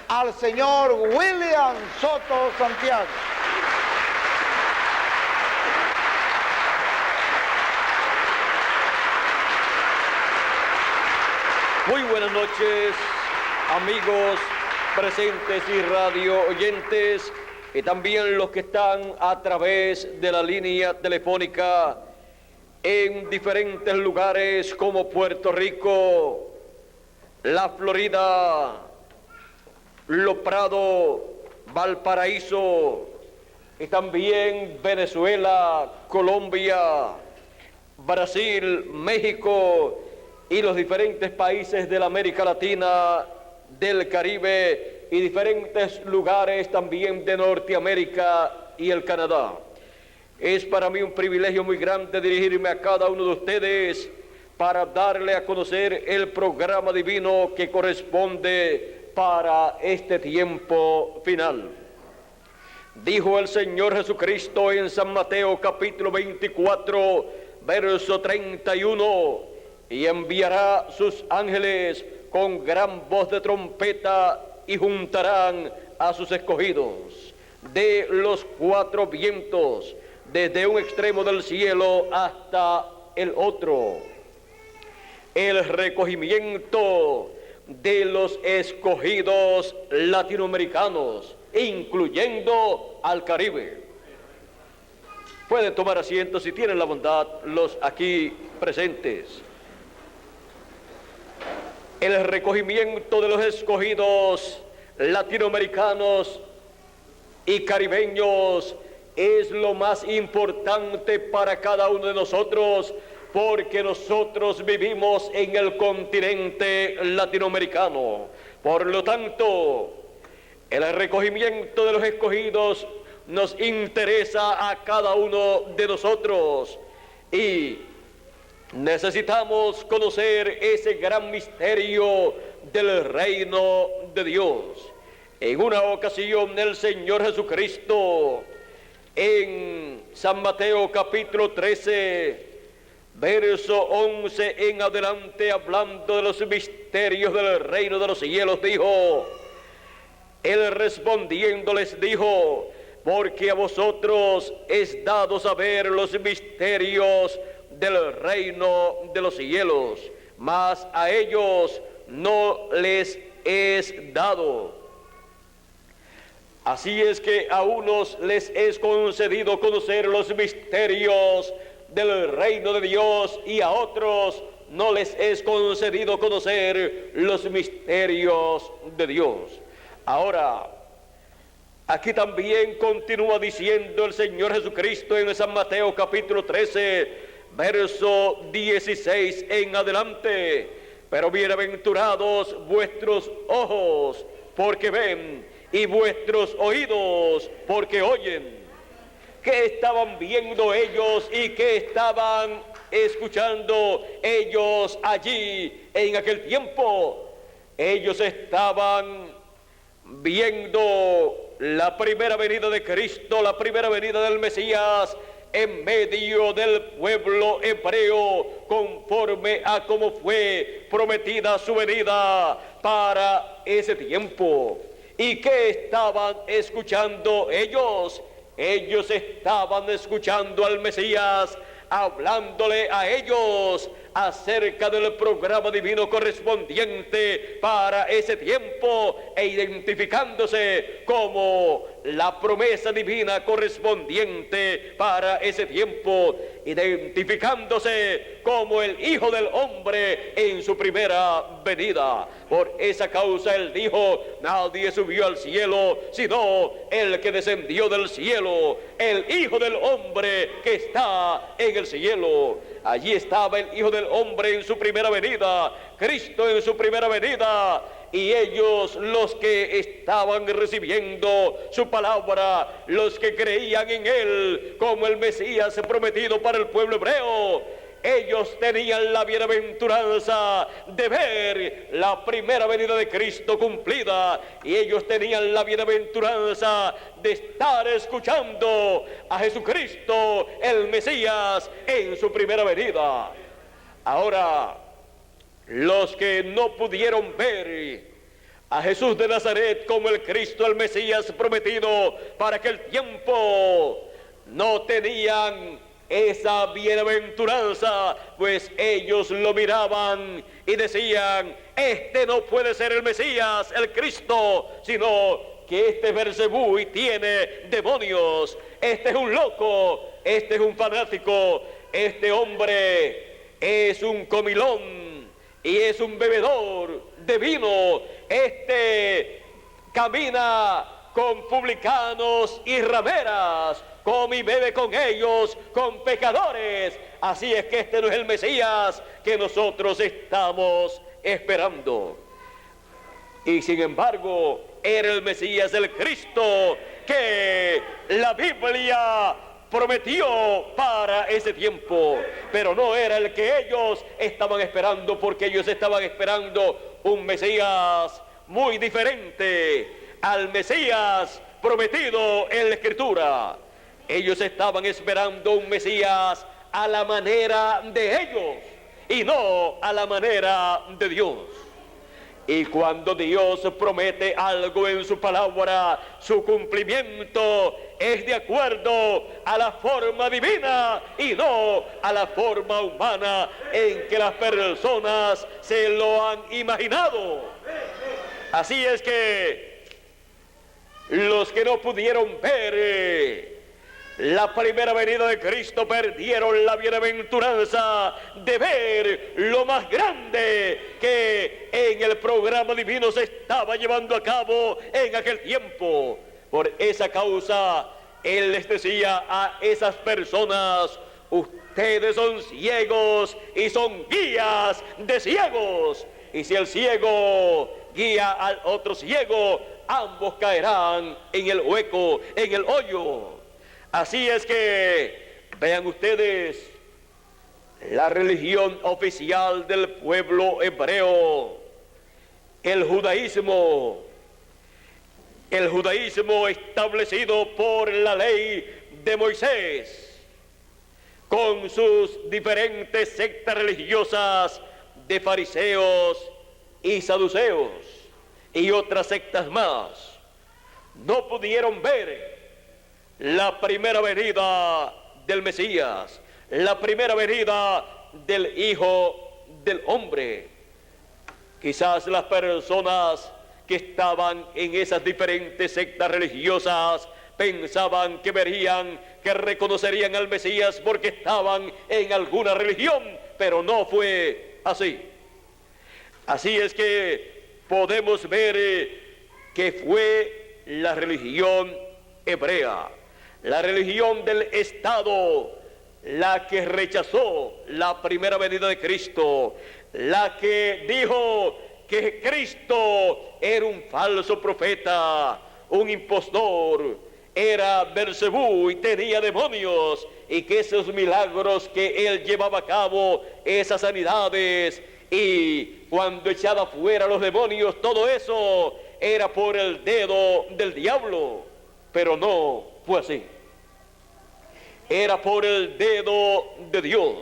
al señor William Soto Santiago. Muy buenas noches, amigos presentes y radio oyentes, y también los que están a través de la línea telefónica en diferentes lugares como Puerto Rico, la Florida, Los Prados, Valparaíso, y también Venezuela, Colombia, Brasil, México y los diferentes países de la América Latina, del Caribe y diferentes lugares también de Norteamérica y el Canadá. Es para mí un privilegio muy grande dirigirme a cada uno de ustedes para darle a conocer el programa divino que corresponde para este tiempo final. Dijo el Señor Jesucristo en San Mateo capítulo 24, verso 31, y enviará sus ángeles con gran voz de trompeta y juntarán a sus escogidos de los cuatro vientos, desde un extremo del cielo hasta el otro. El recogimiento de los escogidos latinoamericanos, incluyendo al Caribe. Pueden tomar asiento si tienen la bondad los aquí presentes. El recogimiento de los escogidos latinoamericanos y caribeños es lo más importante para cada uno de nosotros, porque nosotros vivimos en el continente latinoamericano. Por lo tanto, el recogimiento de los escogidos nos interesa a cada uno de nosotros y necesitamos conocer ese gran misterio del reino de Dios. En una ocasión el Señor Jesucristo, en San Mateo capítulo 13, verso 11 en adelante, hablando de los misterios del reino de los cielos, dijo: Él respondiendo les dijo: porque a vosotros es dado saber los misterios del reino de los cielos, mas a ellos no les es dado. Así es que a unos les es concedido conocer los misterios del reino de Dios y a otros no les es concedido conocer los misterios de Dios. Ahora, aquí también continúa diciendo el Señor Jesucristo en San Mateo capítulo 13, verso 16 en adelante: pero bienaventurados vuestros ojos, porque ven, y vuestros oídos, porque oyen. ¿Qué estaban viendo ellos y qué estaban escuchando ellos allí en aquel tiempo? Ellos estaban viendo la primera venida de Cristo, la primera venida del Mesías en medio del pueblo hebreo, conforme a cómo fue prometida su venida para ese tiempo. ¿Y qué estaban escuchando ellos? Ellos estaban escuchando al Mesías, hablándole a ellos acerca del programa divino correspondiente para ese tiempo e identificándose como la promesa divina correspondiente para ese tiempo, identificándose como el Hijo del Hombre en su primera venida. Por esa causa él dijo: nadie subió al cielo sino el que descendió del cielo, el Hijo del Hombre que está en el cielo. Allí estaba el Hijo del Hombre en su primera venida, Cristo en su primera venida, y ellos, los que estaban recibiendo su palabra, los que creían en él como el Mesías prometido para el pueblo hebreo, ellos tenían la bienaventuranza de ver la primera venida de Cristo cumplida, y ellos tenían la bienaventuranza de estar escuchando a Jesucristo, el Mesías, en su primera venida. Ahora, los que no pudieron ver a Jesús de Nazaret como el Cristo, el Mesías prometido para aquel tiempo, no tenían esa bienaventuranza, pues ellos lo miraban y decían: este no puede ser el Mesías, el Cristo, sino que este Beelzebú tiene demonios, este es un loco, este es un fanático, este hombre es un comilón y es un bebedor de vino, este camina con publicanos y rameras, come y bebe con ellos, con pecadores. Así es que este no es el Mesías que nosotros estamos esperando. Y sin embargo, era el Mesías, el Cristo, que la Biblia prometió para ese tiempo, pero no era el que ellos estaban esperando, porque ellos estaban esperando un Mesías muy diferente al Mesías prometido en la Escritura. Ellos estaban esperando un Mesías a la manera de ellos y no a la manera de Dios. Y cuando Dios promete algo en su palabra, su cumplimiento es de acuerdo a la forma divina y no a la forma humana en que las personas se lo han imaginado. Así es que los que no pudieron ver la primera venida de Cristo perdieron la bienaventuranza de ver lo más grande que en el programa divino se estaba llevando a cabo en aquel tiempo. Por esa causa, Él les decía a esas personas: ustedes son ciegos y son guías de ciegos. Y si el ciego guía al otro ciego, ambos caerán en el hueco, en el hoyo. Así es que, vean ustedes, la religión oficial del pueblo hebreo, el judaísmo establecido por la ley de Moisés, con sus diferentes sectas religiosas de fariseos y saduceos y otras sectas más, no pudieron ver la primera venida del Mesías, la primera venida del Hijo del Hombre. Quizás las personas que estaban en esas diferentes sectas religiosas pensaban que verían, que reconocerían al Mesías porque estaban en alguna religión, pero no fue así. Así es que podemos ver que fue la religión hebrea, la religión del Estado, la que rechazó la primera venida de Cristo, la que dijo que Cristo era un falso profeta, un impostor, era Beelzebú y tenía demonios, y que esos milagros que él llevaba a cabo, esas sanidades, y cuando echaba fuera los demonios, todo eso era por el dedo del diablo, pero no fue así. Era por el dedo de Dios.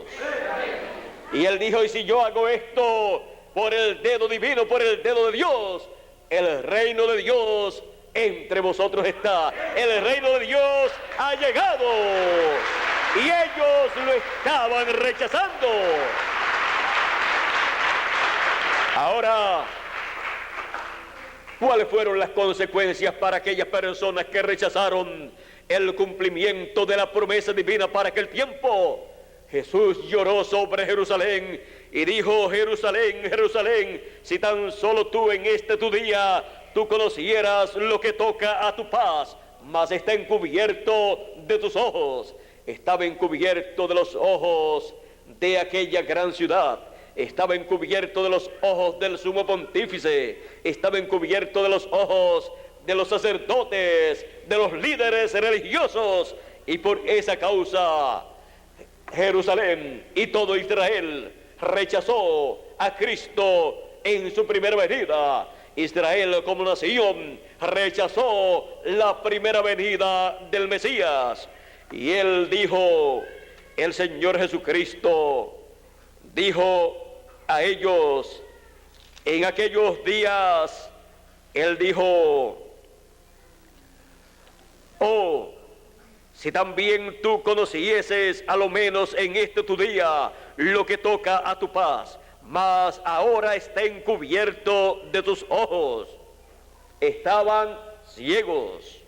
Y él dijo: y si yo hago esto por el dedo divino, por el dedo de Dios, el reino de Dios entre vosotros está. El reino de Dios ha llegado. Y ellos lo estaban rechazando. Ahora, ¿cuáles fueron las consecuencias para aquellas personas que rechazaron el cumplimiento de la promesa divina para aquel tiempo? Jesús lloró sobre Jerusalén y dijo: Jerusalén, Jerusalén, si tan solo tú en este tu día tú conocieras lo que toca a tu paz, mas está encubierto de tus ojos. Estaba encubierto de los ojos de aquella gran ciudad, estaba encubierto de los ojos del sumo pontífice, estaba encubierto de los ojos de los sacerdotes, de los líderes religiosos, y por esa causa Jerusalén y todo Israel rechazó a Cristo en su primera venida. Israel como nación rechazó la primera venida del Mesías. Y él dijo, el Señor Jesucristo dijo a ellos en aquellos días: Él dijo: oh, si también tú conocieses a lo menos en este tu día lo que toca a tu paz, mas ahora está encubierto de tus ojos. Estaban ciegos,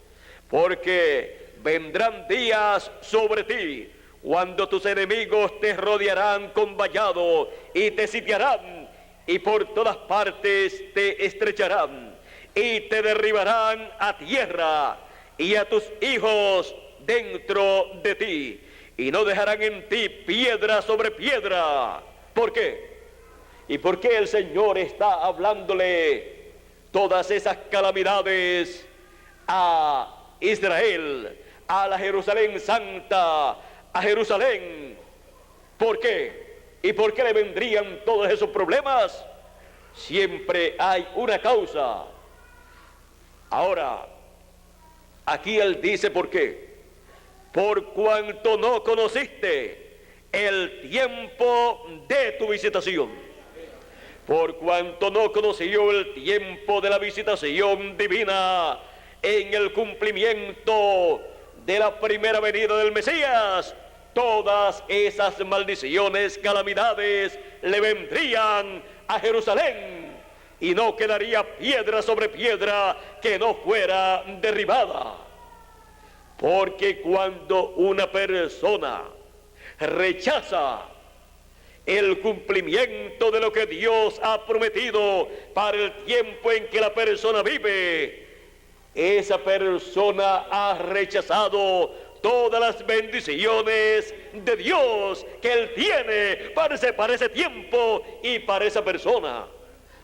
porque vendrán días sobre ti cuando tus enemigos te rodearán con vallado y te sitiarán y por todas partes te estrecharán y te derribarán a tierra y a tus hijos dentro de ti, y no dejarán en ti piedra sobre piedra. ¿Por qué? ¿Y por qué el Señor está hablándole todas esas calamidades a Israel, a la Jerusalén santa, a Jerusalén? ¿Por qué? ¿Y por qué le vendrían todos esos problemas? Siempre hay una causa. Ahora, aquí él dice por qué. Por cuanto no conociste el tiempo de tu visitación. Por cuanto no conoció el tiempo de la visitación divina en el cumplimiento de la primera venida del Mesías, todas esas maldiciones, calamidades le vendrían a Jerusalén y no quedaría piedra sobre piedra que no fuera derribada. Porque cuando una persona rechaza el cumplimiento de lo que Dios ha prometido para el tiempo en que la persona vive, esa persona ha rechazado todas las bendiciones de Dios que Él tiene para ese tiempo y para esa persona.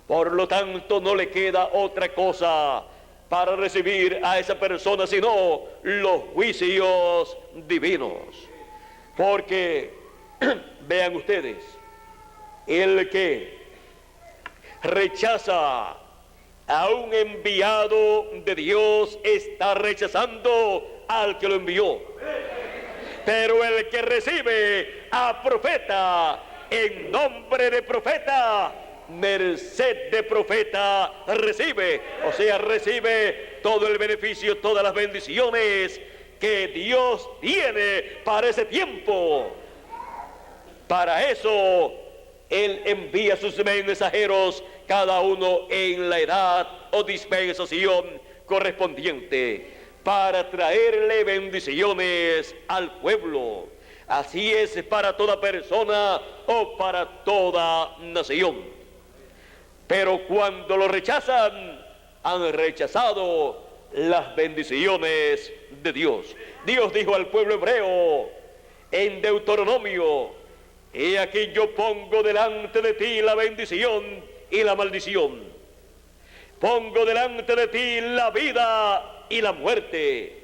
Por lo tanto, no le queda otra cosa para recibir a esa persona sino los juicios divinos. Porque, vean ustedes, el que rechaza a un enviado de Dios está rechazando al que lo envió. Pero el que recibe a profeta en nombre de profeta, merced de profeta recibe, o sea, recibe todo el beneficio, todas las bendiciones que Dios tiene para ese tiempo. Para eso Él envía sus mensajeros, cada uno en la edad o dispensación correspondiente, para traerle bendiciones al pueblo. Así es para toda persona o para toda nación. Pero cuando lo rechazan, han rechazado las bendiciones de Dios. Dios dijo al pueblo hebreo en Deuteronomio: he aquí yo pongo delante de ti la bendición y la maldición. Pongo delante de ti la vida y la muerte.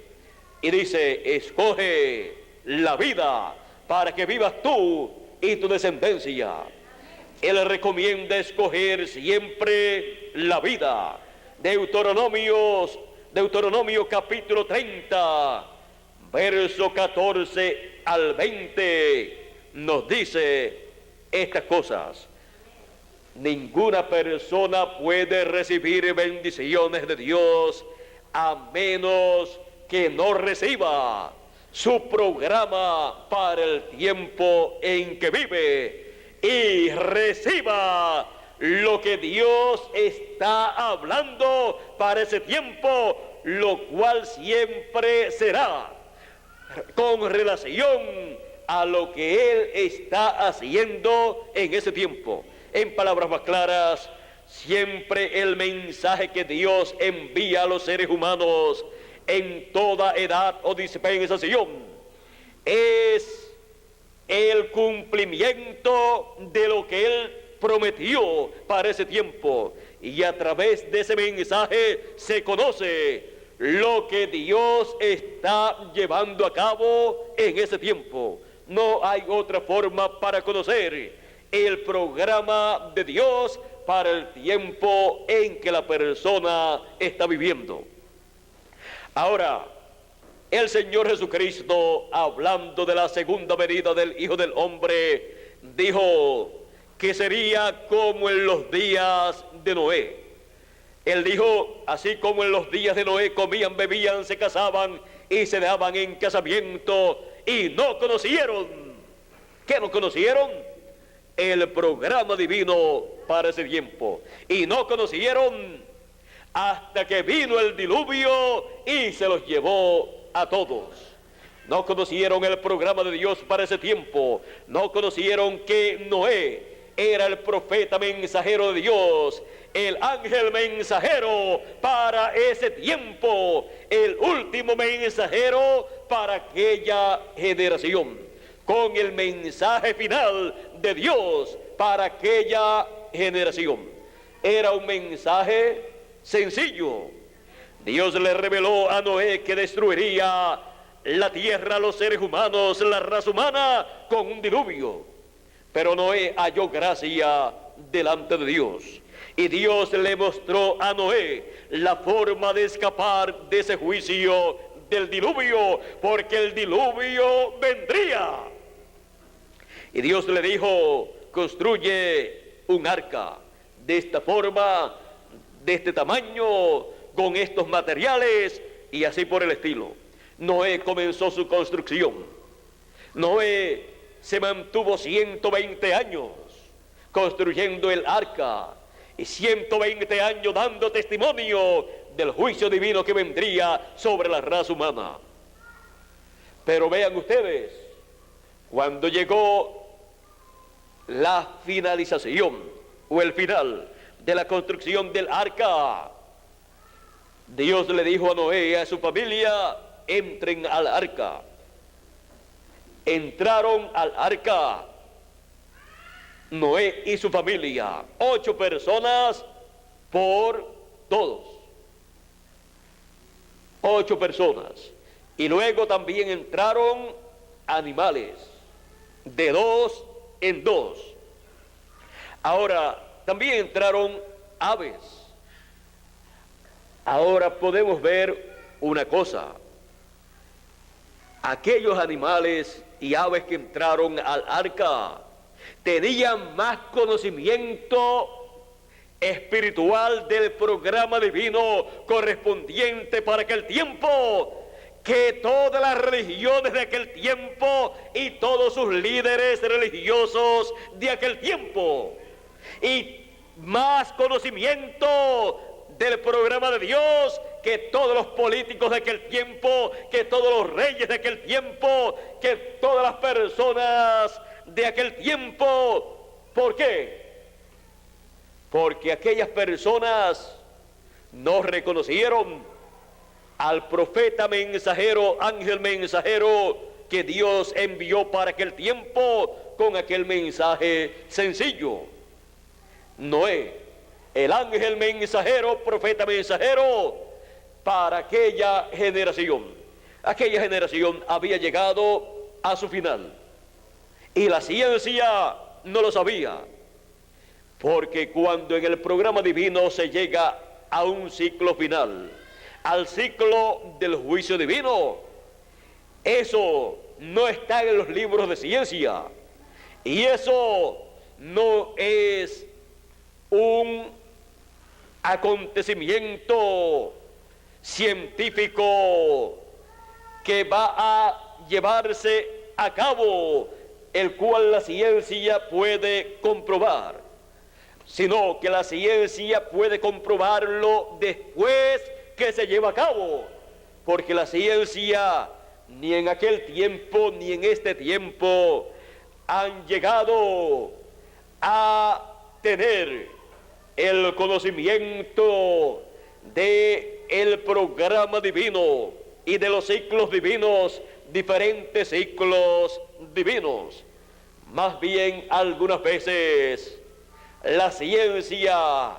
Y dice: escoge la vida para que vivas tú y tu descendencia. Él recomienda escoger siempre la vida. Deuteronomio capítulo 30, verso 14 al 20, nos dice estas cosas. Ninguna persona puede recibir bendiciones de Dios a menos que no reciba su programa para el tiempo en que vive y reciba lo que Dios está hablando para ese tiempo, lo cual siempre será con relación a lo que Él está haciendo en ese tiempo. En palabras más claras, siempre el mensaje que Dios envía a los seres humanos en toda edad o dispensación es el cumplimiento de lo que Él prometió para ese tiempo, y a través de ese mensaje se conoce lo que Dios está llevando a cabo en ese tiempo. No hay otra forma para conocer el programa de Dios para el tiempo en que la persona está viviendo. Ahora, el Señor Jesucristo, hablando de la segunda venida del Hijo del Hombre, dijo que sería como en los días de Noé. Él dijo, así como en los días de Noé comían, bebían, se casaban y se daban en casamiento y no conocieron. ¿Qué no conocieron? El programa divino para ese tiempo. Y no conocieron hasta que vino el diluvio y se los llevó a todos. No conocieron el programa de Dios para ese tiempo. No conocieron que Noé era el profeta mensajero de Dios, el ángel mensajero para ese tiempo, el último mensajero para aquella generación, con el mensaje final de Dios para aquella generación. Era un mensaje sencillo. Dios le reveló a Noé que destruiría la tierra, los seres humanos, la raza humana, con un diluvio. Pero Noé halló gracia delante de Dios. Y Dios le mostró a Noé la forma de escapar de ese juicio del diluvio, porque el diluvio vendría. Y Dios le dijo, construye un arca de esta forma, de este tamaño, con estos materiales y así por el estilo. Noé comenzó su construcción. Noé se mantuvo 120 años construyendo el arca y 120 años dando testimonio del juicio divino que vendría sobre la raza humana. Pero vean ustedes, cuando llegó la finalización o el final de la construcción del arca, Dios le dijo a Noé y a su familia, entren al arca. Entraron al arca Noé y su familia, 8 personas por todos. 8 personas. Y luego también entraron animales, de 2 en 2. Ahora, también entraron aves. Ahora podemos ver una cosa. Aquellos animales y aves que entraron al arca tenían más conocimiento espiritual del programa divino correspondiente para aquel tiempo que todas las religiones de aquel tiempo y todos sus líderes religiosos de aquel tiempo, y más conocimiento del programa de Dios que todos los políticos de aquel tiempo, que todos los reyes de aquel tiempo, que todas las personas de aquel tiempo. ¿Por qué? Porque aquellas personas no reconocieron al profeta mensajero, ángel mensajero que Dios envió para aquel tiempo con aquel mensaje sencillo. Noé, el ángel mensajero, profeta mensajero para aquella generación. Aquella generación había llegado a su final y la ciencia no lo sabía, porque cuando en el programa divino se llega a un ciclo final, al ciclo del juicio divino, eso no está en los libros de ciencia y eso no es un acontecimiento científico que va a llevarse a cabo, el cual la ciencia puede comprobar, sino que la ciencia puede comprobarlo después que se lleva a cabo, porque la ciencia ni en aquel tiempo ni en este tiempo han llegado a tener el conocimiento de el programa divino y de los ciclos divinos, diferentes ciclos divinos. Más bien, algunas veces la ciencia,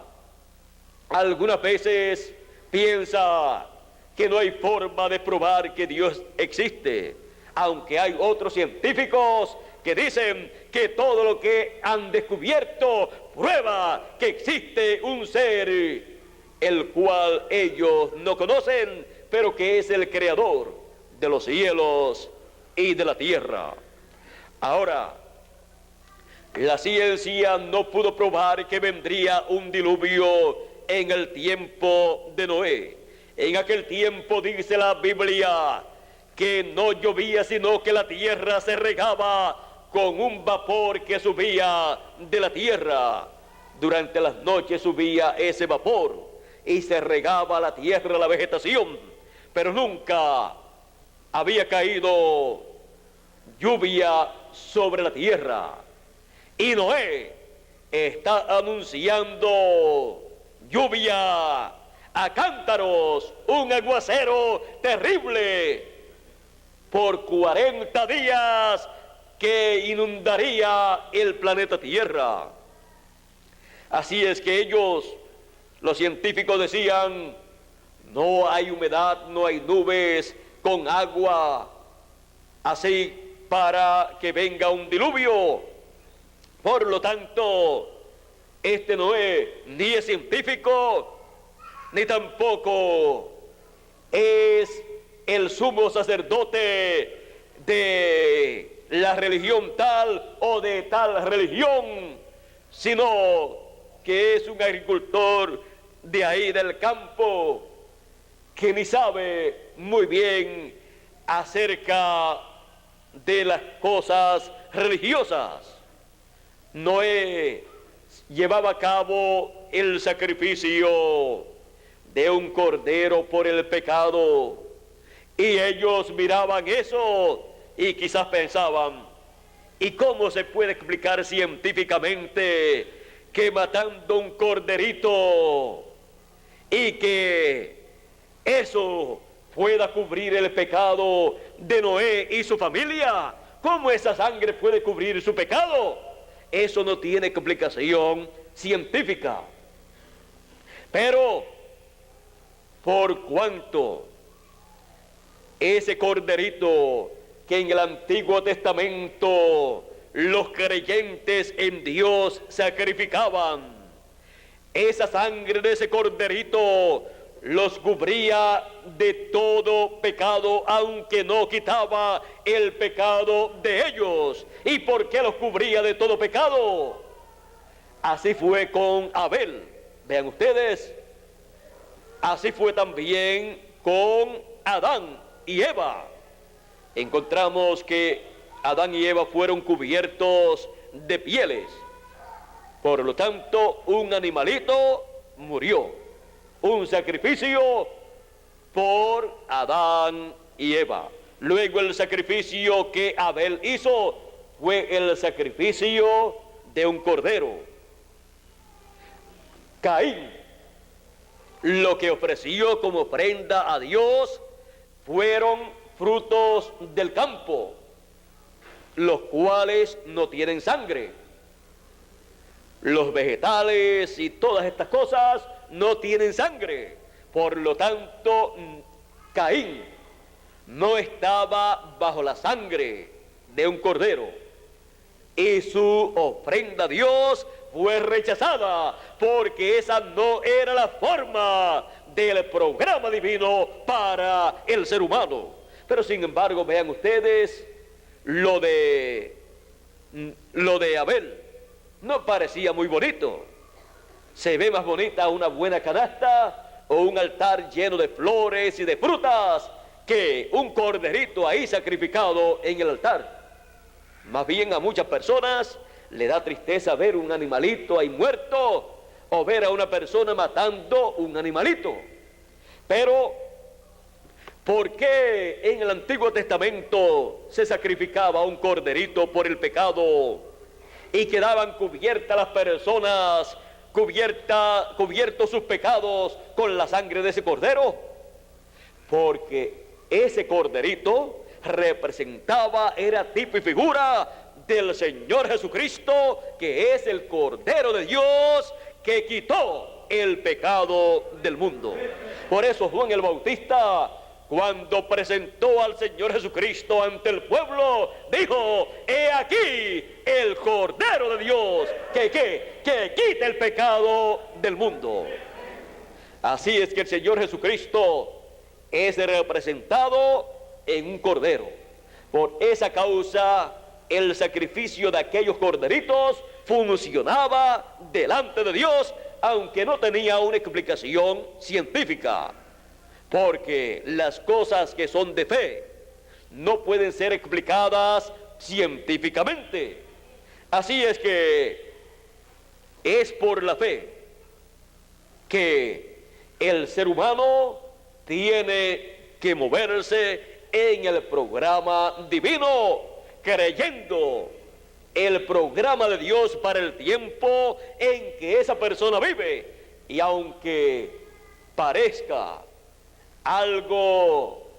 algunas veces piensa que no hay forma de probar que Dios existe, aunque hay otros científicos que dicen que todo lo que han descubierto prueba que existe un ser el cual ellos no conocen, pero que es el creador de los cielos y de la tierra. Ahora, la ciencia no pudo probar que vendría un diluvio en el tiempo de Noé. En aquel tiempo dice la Biblia que no llovía, sino que la tierra se regaba con un vapor que subía de la tierra. Durante las noches subía ese vapor y se regaba la tierra, la vegetación, pero nunca había caído lluvia sobre la tierra. Y Noé está anunciando lluvia a cántaros, un aguacero terrible por 40 días que inundaría el planeta Tierra. Así es que ellos, los científicos, decían: no hay humedad, no hay nubes con agua así para que venga un diluvio. Por lo tanto, este Noé ni es científico, ni tampoco es el sumo sacerdote de la religión tal o de tal religión, sino que es un agricultor de ahí del campo que ni sabe muy bien acerca de las cosas religiosas. Noé llevaba a cabo el sacrificio de un cordero por el pecado, y ellos miraban eso y quizás pensaban: ¿y cómo se puede explicar científicamente que matando un corderito y que eso pueda cubrir el pecado de Noé y su familia? ¿Cómo esa sangre puede cubrir su pecado? Eso no tiene explicación científica. Pero por cuanto ese corderito que en el Antiguo Testamento los creyentes en Dios sacrificaban, esa sangre de ese corderito los cubría de todo pecado, aunque no quitaba el pecado de ellos. ¿Y por qué los cubría de todo pecado? Así fue con Abel. Vean ustedes, así fue también con Adán y Eva. Encontramos que Adán y Eva fueron cubiertos de pieles. Por lo tanto, un animalito murió. Un sacrificio por Adán y Eva. Luego el sacrificio que Abel hizo fue el sacrificio de un cordero. Caín, lo que ofreció como ofrenda a Dios fueron frutos del campo, los cuales no tienen sangre. Los vegetales y todas estas cosas no tienen sangre. Por lo tanto, Caín no estaba bajo la sangre de un cordero, y su ofrenda a Dios fue rechazada, porque esa no era la forma del programa divino para el ser humano. Pero sin embargo, vean ustedes, lo de Abel no parecía muy bonito. Se ve más bonita una buena canasta o un altar lleno de flores y de frutas que un corderito ahí sacrificado en el altar. Más bien a muchas personas le da tristeza ver un animalito ahí muerto, o ver a una persona matando un animalito. Pero ¿por qué en el Antiguo Testamento se sacrificaba un corderito por el pecado y quedaban cubiertas las personas, cubiertos sus pecados con la sangre de ese cordero? Porque ese corderito representaba, era tipo y figura del Señor Jesucristo, que es el Cordero de Dios que quitó el pecado del mundo. Por eso Juan el Bautista, cuando presentó al Señor Jesucristo ante el pueblo, dijo: he aquí el Cordero de Dios que quita el pecado del mundo. Así es que el Señor Jesucristo es representado en un cordero. Por esa causa, el sacrificio de aquellos corderitos funcionaba delante de Dios aunque no tenía una explicación científica, porque las cosas que son de fe no pueden ser explicadas científicamente. Así es que es por la fe que el ser humano tiene que moverse en el programa divino, creyendo el programa de Dios para el tiempo en que esa persona vive. Y aunque parezca algo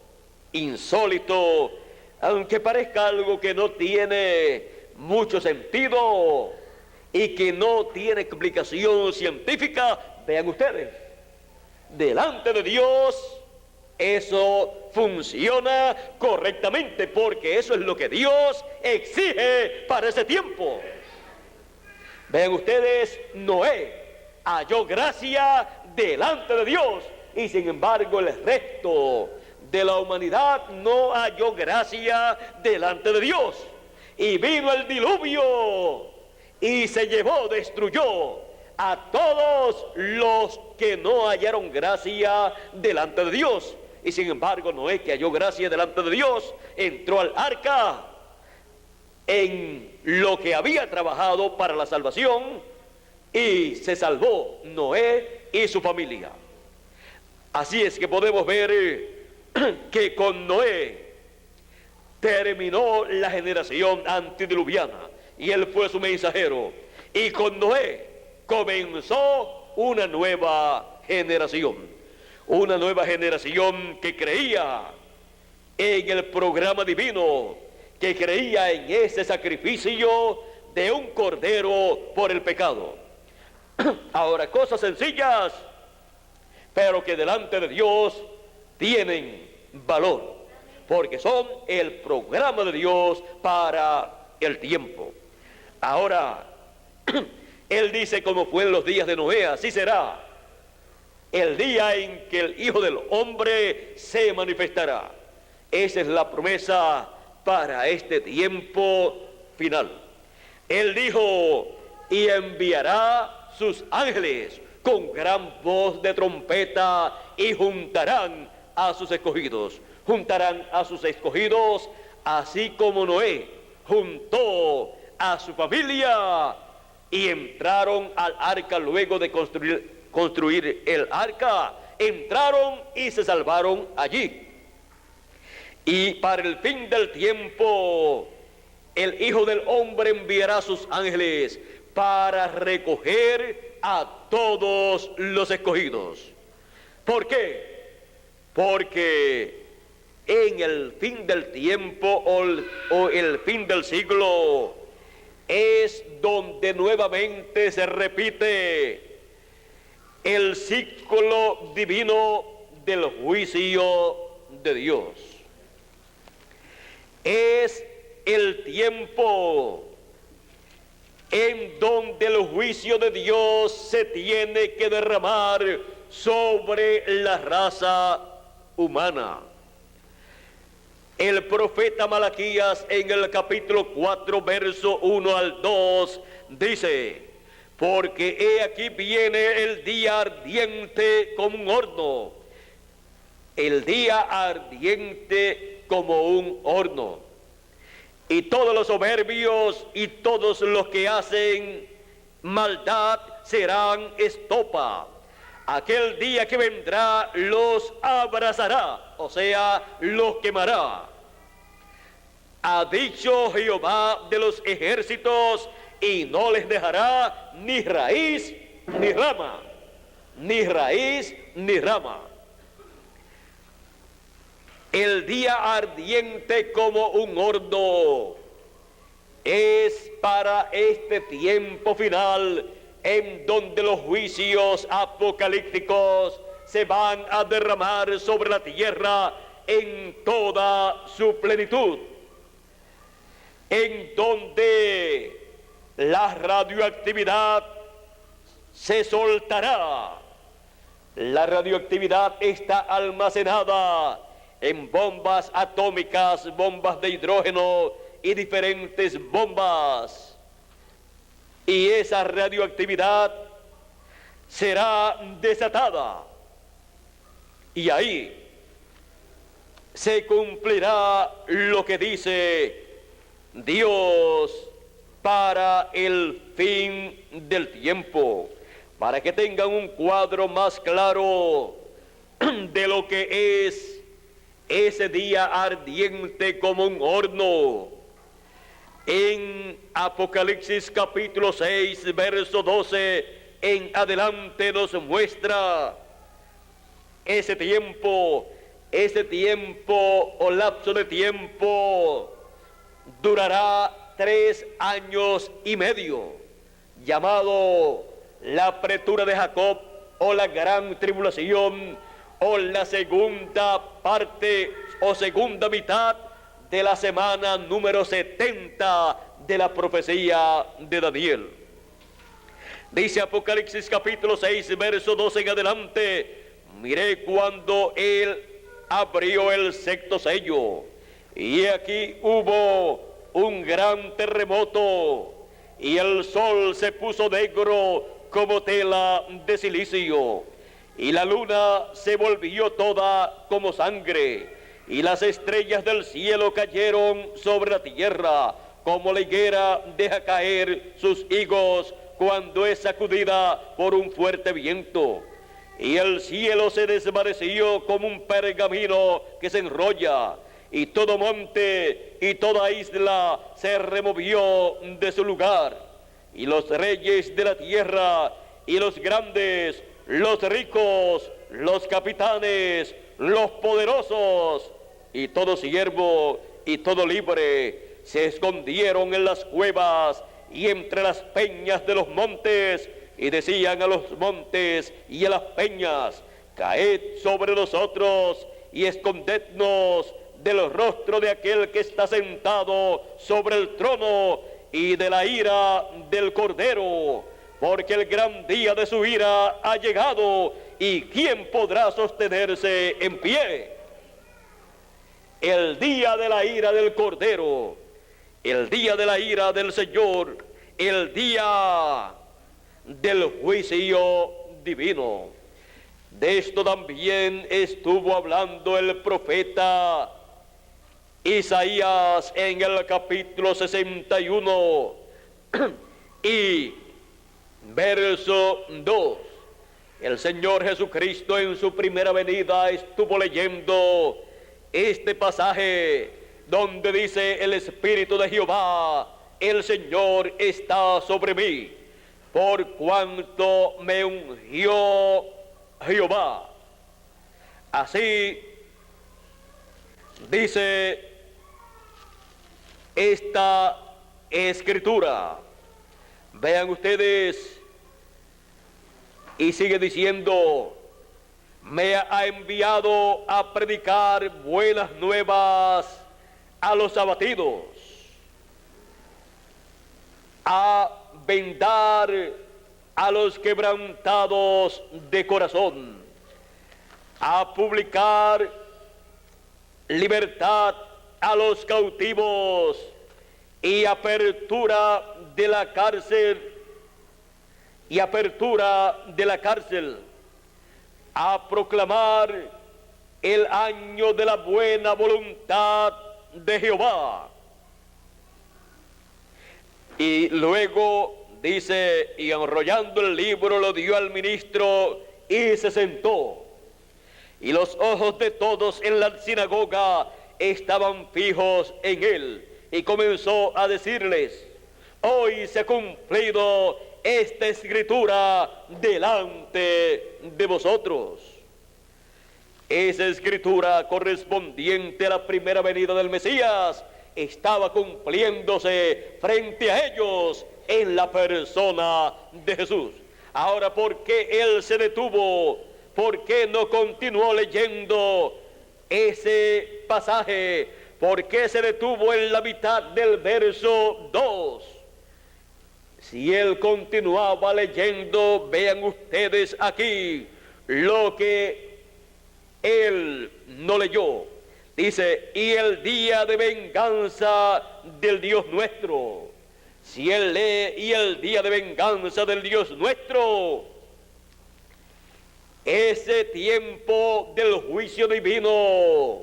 insólito, aunque parezca algo que no tiene mucho sentido y que no tiene explicación científica, vean ustedes, delante de Dios eso funciona correctamente, porque eso es lo que Dios exige para ese tiempo. Vean ustedes, Noé halló gracia delante de Dios, y sin embargo el resto de la humanidad no halló gracia delante de Dios. Y vino el diluvio y se llevó, destruyó a todos los que no hallaron gracia delante de Dios. Y sin embargo Noé, que halló gracia delante de Dios, entró al arca en lo que había trabajado para la salvación, y se salvó Noé y su familia. Así es que podemos ver que con Noé terminó la generación antediluviana, y él fue su mensajero, y con Noé comenzó una nueva generación que creía en el programa divino, que creía en ese sacrificio de un cordero por el pecado. Ahora, cosas sencillas, pero que delante de Dios tienen valor, porque son el programa de Dios para el tiempo. Ahora, él dice, como fue en los días de Noé, así será el día en que el Hijo del Hombre se manifestará. Esa es la promesa para este tiempo final. Él dijo, y enviará sus ángeles con gran voz de trompeta, y juntarán a sus escogidos. Juntarán a sus escogidos, así como Noé juntó a su familia y entraron al arca luego de construir el arca. Entraron y se salvaron allí. Y para el fin del tiempo, el Hijo del Hombre enviará sus ángeles para recoger a todos los escogidos. ¿Por qué? Porque en el fin del tiempo o el fin del siglo es donde nuevamente se repite el ciclo divino del juicio de Dios. Es el tiempo en donde el juicio de Dios se tiene que derramar sobre la raza humana. El profeta Malaquías en el capítulo 4, verso 1 al 2, dice: porque he aquí viene el día ardiente como un horno, el día ardiente como un horno, y todos los soberbios y todos los que hacen maldad serán estopa. Aquel día que vendrá los abrazará, o sea, los quemará. Ha dicho Jehová de los ejércitos, y no les dejará ni raíz ni rama, ni raíz ni rama. El día ardiente como un horno es para este tiempo final, en donde los juicios apocalípticos se van a derramar sobre la tierra en toda su plenitud, en donde la radioactividad se soltará. La radioactividad está almacenada en bombas atómicas, bombas de hidrógeno y diferentes bombas. Y esa radioactividad será desatada. Y ahí se cumplirá lo que dice Dios para el fin del tiempo, para que tengan un cuadro más claro de lo que es ese día ardiente como un horno. En Apocalipsis capítulo 6, verso 12 en adelante nos muestra ese tiempo o lapso de tiempo durará 3 años y medio, llamado la apretura de Jacob o la gran tribulación o la segunda parte o segunda mitad de la semana número 70 de la profecía de Daniel. Dice Apocalipsis capítulo 6, verso 12 en adelante: miré cuando él abrió el sexto sello, y aquí hubo un gran terremoto, y el sol se puso negro como tela de silicio, y la luna se volvió toda como sangre, y las estrellas del cielo cayeron sobre la tierra, como la higuera deja caer sus higos cuando es sacudida por un fuerte viento. Y el cielo se desvaneció como un pergamino que se enrolla, y todo monte y toda isla se removió de su lugar. Y los reyes de la tierra, y los grandes, los ricos, los capitanes, los poderosos, y todo siervo y todo libre, se escondieron en las cuevas y entre las peñas de los montes, y decían a los montes y a las peñas: caed sobre nosotros y escondednos del rostro de aquel que está sentado sobre el trono y de la ira del Cordero, porque el gran día de su ira ha llegado, y ¿quién podrá sostenerse en pie? El día de la ira del Cordero, el día de la ira del Señor, el día del juicio divino. De esto también estuvo hablando el profeta Isaías en el capítulo 61 y verso 2. El Señor Jesucristo en su primera venida estuvo leyendo este pasaje donde dice: el Espíritu de Jehová, el Señor, está sobre mí, por cuanto me ungió Jehová. Así dice esta escritura. Vean ustedes, y sigue diciendo: me ha enviado a predicar buenas nuevas a los abatidos, a vendar a los quebrantados de corazón, a publicar libertad a los cautivos y apertura de la cárcel, a proclamar el año de la buena voluntad de Jehová. Y luego dice: y enrollando el libro lo dio al ministro y se sentó. Y los ojos de todos en la sinagoga estaban fijos en él. Y comenzó a decirles: hoy se ha cumplido esta escritura delante de vosotros. Esa escritura correspondiente a la primera venida del Mesías estaba cumpliéndose frente a ellos en la persona de Jesús. Ahora, ¿por qué él se detuvo? ¿Por qué no continuó leyendo ese pasaje? ¿Por qué se detuvo en la mitad del verso 2? Si él continuaba leyendo, vean ustedes aquí lo que él no leyó. Dice: y el día de venganza del Dios nuestro. Si él lee: y el día de venganza del Dios nuestro, ese tiempo del juicio divino,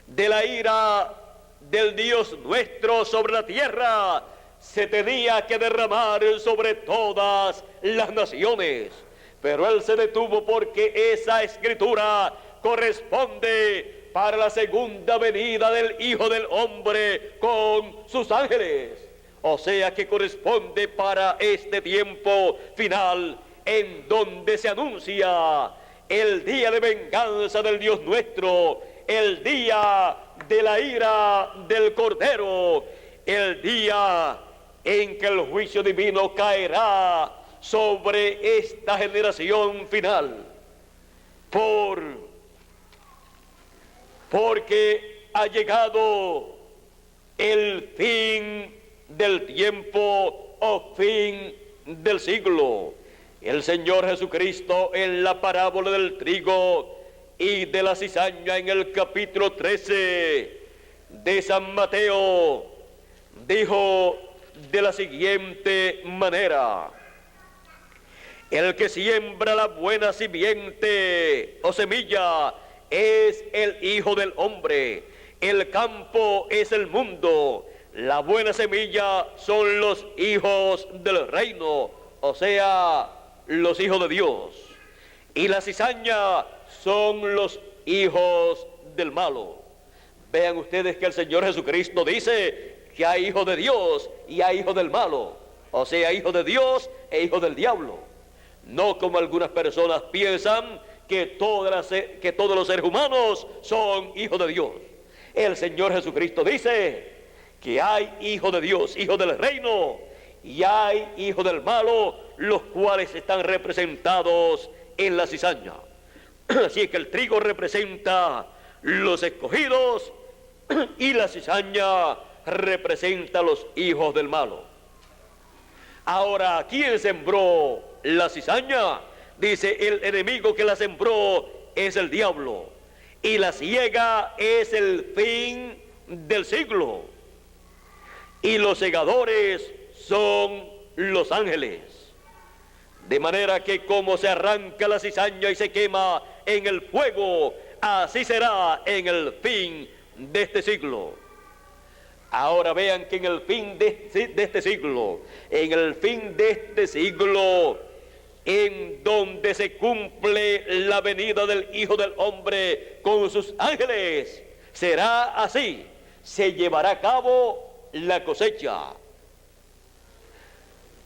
de la ira del Dios nuestro sobre la tierra, se tenía que derramar sobre todas las naciones. Pero él se detuvo porque esa escritura corresponde para la segunda venida del Hijo del Hombre con sus ángeles. O sea que corresponde para este tiempo final en donde se anuncia el día de venganza del Dios nuestro, el día de la ira del Cordero, el día en que el juicio divino caerá sobre esta generación final. Porque ha llegado el fin del tiempo o fin del siglo. El Señor Jesucristo en la parábola del trigo y de la cizaña en el capítulo 13 de San Mateo dijo de la siguiente manera: el que siembra la buena simiente o semilla es el Hijo del Hombre, el campo es el mundo, la buena semilla son los hijos del reino, o sea, los hijos de Dios, y la cizaña son los hijos del malo. Vean ustedes que el Señor Jesucristo dice que hay hijos de Dios y hay hijos del malo, o sea, hijos de Dios e hijos del diablo. No como algunas personas piensan que todos los seres humanos son hijos de Dios. El Señor Jesucristo dice que hay hijos de Dios, hijos del reino, y hay hijos del malo, los cuales están representados en la cizaña. Así es que el trigo representa los escogidos y la cizaña representa los hijos del malo. Ahora, ¿quién sembró la cizaña? Dice, el enemigo que la sembró es el diablo, y la siega es el fin del siglo, y los segadores son los ángeles. De manera que como se arranca la cizaña y se quema en el fuego, así será en el fin de este siglo. Ahora vean que en el fin de este siglo, en donde se cumple la venida del Hijo del Hombre con sus ángeles, será así, se llevará a cabo la cosecha.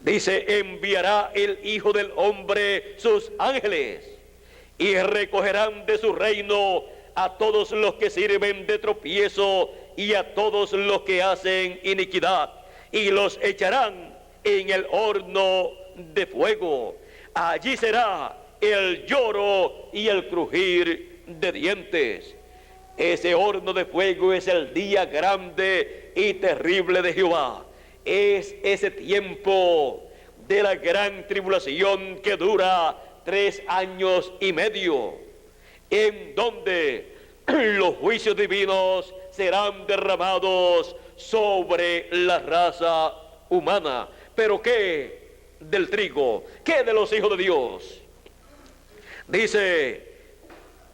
Dice, enviará el Hijo del Hombre sus ángeles y recogerán de su reino a todos los que sirven de tropiezo y a todos los que hacen iniquidad, y los echarán en el horno de fuego. Allí será el lloro y el crujir de dientes. Ese horno de fuego es el día grande y terrible de Jehová. Es ese tiempo de la gran tribulación que dura 3 años y medio, en donde los juicios divinos serán derramados sobre la raza humana. ¿Pero qué del trigo? ¿Qué de los hijos de Dios? Dice,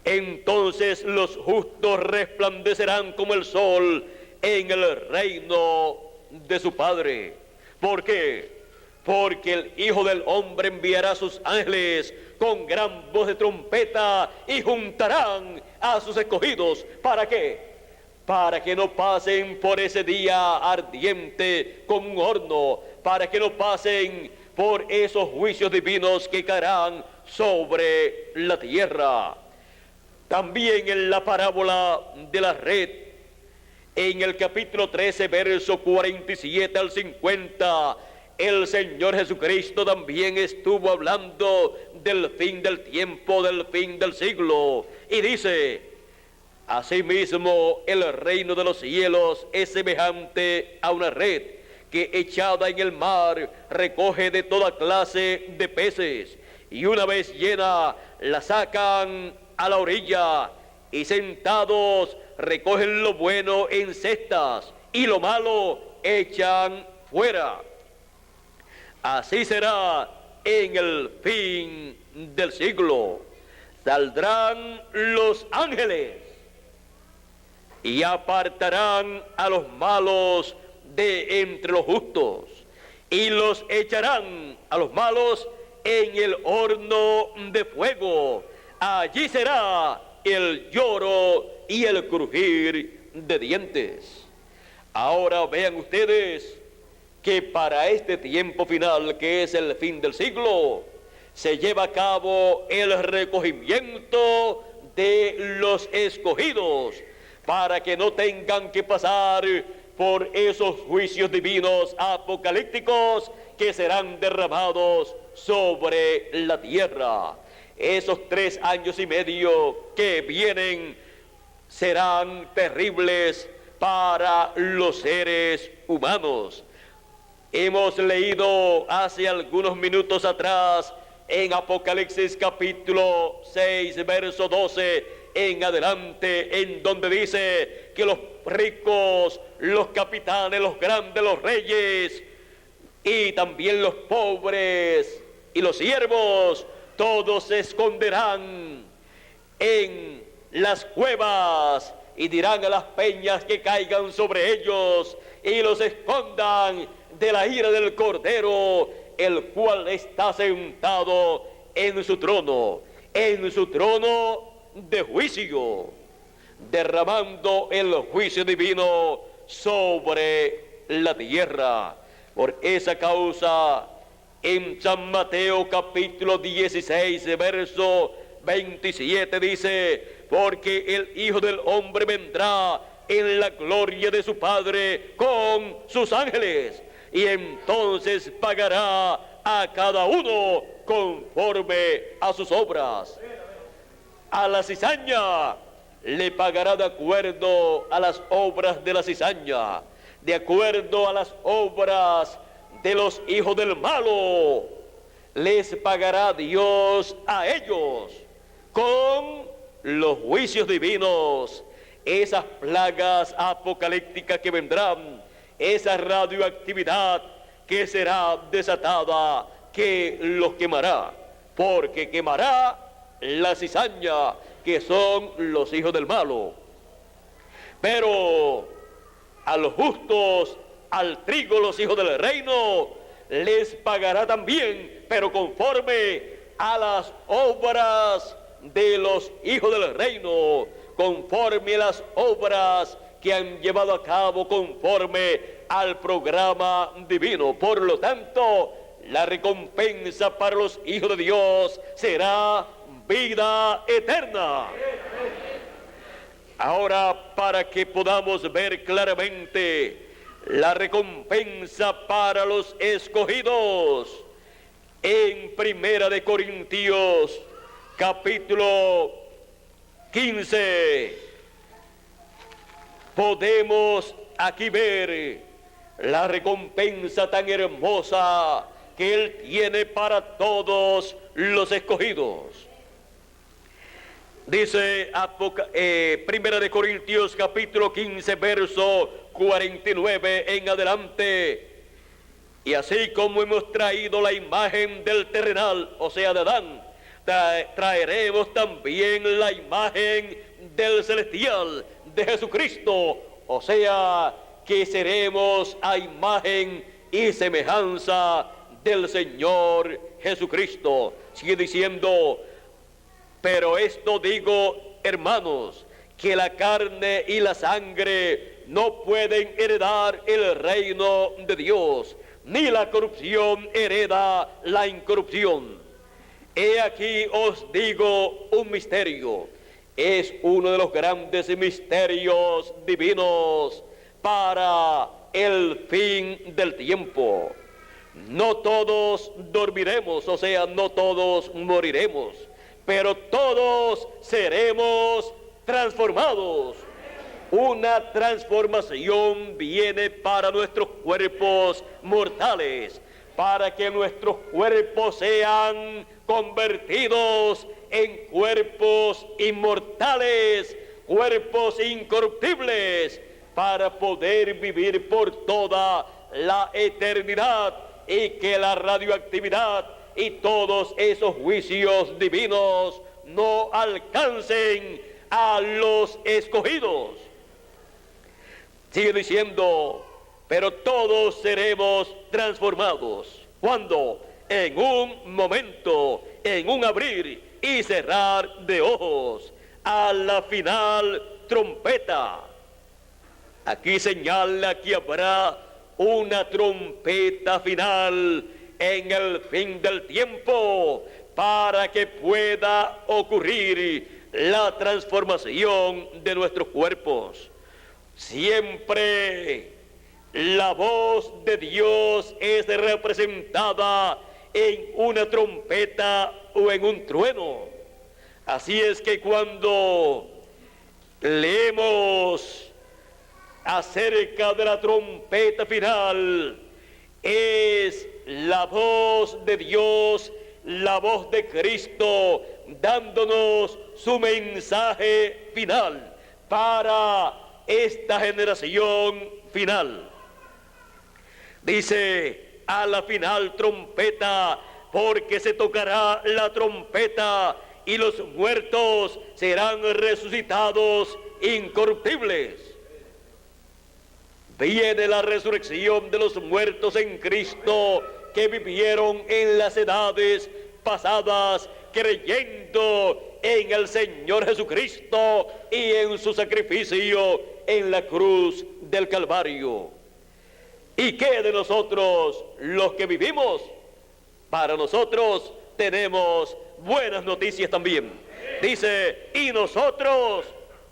entonces los justos resplandecerán como el sol en el reino de su Padre. ¿Por qué? Porque el Hijo del Hombre enviará a sus ángeles con gran voz de trompeta y juntarán a sus escogidos. ¿Para qué? Para que no pasen por ese día ardiente como un horno, para que no pasen por esos juicios divinos que caerán sobre la tierra. También en la parábola de la red, en el capítulo 13, verso 47 al 50, el Señor Jesucristo también estuvo hablando del fin del tiempo, del fin del siglo, y dice, asimismo el reino de los cielos es semejante a una red que echada en el mar recoge de toda clase de peces, y una vez llena la sacan a la orilla, y sentados recogen lo bueno en cestas y lo malo echan fuera. Así será en el fin del siglo. saldrán los ángeles y apartarán a los malos de entre los justos y los echarán a los malos en el horno de fuego. Allí será el lloro y el crujir de dientes. Ahora vean ustedes que para este tiempo final, que es el fin del siglo, se lleva a cabo el recogimiento de los escogidos, para que no tengan que pasar por esos juicios divinos apocalípticos que serán derramados sobre la tierra. Esos 3 años y medio que vienen serán terribles para los seres humanos. Hemos leído hace algunos minutos atrás en Apocalipsis capítulo 6, verso 12 en adelante, en donde dice que los ricos, los capitanes, los grandes, los reyes y también los pobres y los siervos, todos se esconderán en las cuevas y dirán a las peñas que caigan sobre ellos y los escondan de la ira del Cordero, el cual está sentado en su trono de juicio, derramando el juicio divino sobre la tierra. Por esa causa, en San Mateo capítulo 16, verso 27 dice: porque el Hijo del Hombre vendrá en la gloria de su Padre con sus ángeles, y entonces pagará a cada uno conforme a sus obras. A la cizaña le pagará de acuerdo a las obras de la cizaña, de acuerdo a las obras de los hijos del malo, les pagará Dios a ellos con los juicios divinos, esas plagas apocalípticas que vendrán, esa radioactividad que será desatada, que los quemará, porque quemará la cizaña, que son los hijos del malo. Pero a los justos, al trigo, los hijos del reino, les pagará también, pero conforme a las obras de los hijos del reino, conforme a las obras que han llevado a cabo conforme al programa divino. Por lo tanto, la recompensa para los hijos de Dios será vida eterna. Ahora, para que podamos ver claramente la recompensa para los escogidos, en Primera de Corintios capítulo 15 podemos aquí ver la recompensa tan hermosa que Él tiene para todos los escogidos. Dice Primera de Corintios capítulo 15, verso 49 en adelante: y así como hemos traído la imagen del terrenal, o sea de Adán, traeremos también la imagen del celestial, de Jesucristo, o sea que seremos a imagen y semejanza del Señor Jesucristo. Sigue diciendo: pero esto digo, hermanos, que la carne y la sangre no pueden heredar el reino de Dios, ni la corrupción hereda la incorrupción. He aquí os digo un misterio. Es uno de los grandes misterios divinos para el fin del tiempo. No todos dormiremos, o sea, no todos moriremos, pero todos seremos transformados. Una transformación viene para nuestros cuerpos mortales, para que nuestros cuerpos sean convertidos en cuerpos inmortales, cuerpos incorruptibles, para poder vivir por toda la eternidad, y que la radioactividad y todos esos juicios divinos no alcancen a los escogidos. Sigue diciendo, pero todos seremos transformados. ¿Cuándo? En un momento, en un abrir y cerrar de ojos, a la final trompeta. Aquí señala que habrá una trompeta final en el fin del tiempo para que pueda ocurrir la transformación de nuestros cuerpos. Siempre la voz de Dios es representada en una trompeta o en un trueno. Así es que cuando leemos acerca de la trompeta final, es la voz de Dios, la voz de Cristo, dándonos su mensaje final para esta generación final. Dice, a la final trompeta, porque se tocará la trompeta y los muertos serán resucitados incorruptibles. Viene la resurrección de los muertos en Cristo que vivieron en las edades pasadas creyendo en el Señor Jesucristo y en su sacrificio en la cruz del Calvario. ¿Y qué de nosotros los que vivimos? Para nosotros tenemos buenas noticias también. Dice, y nosotros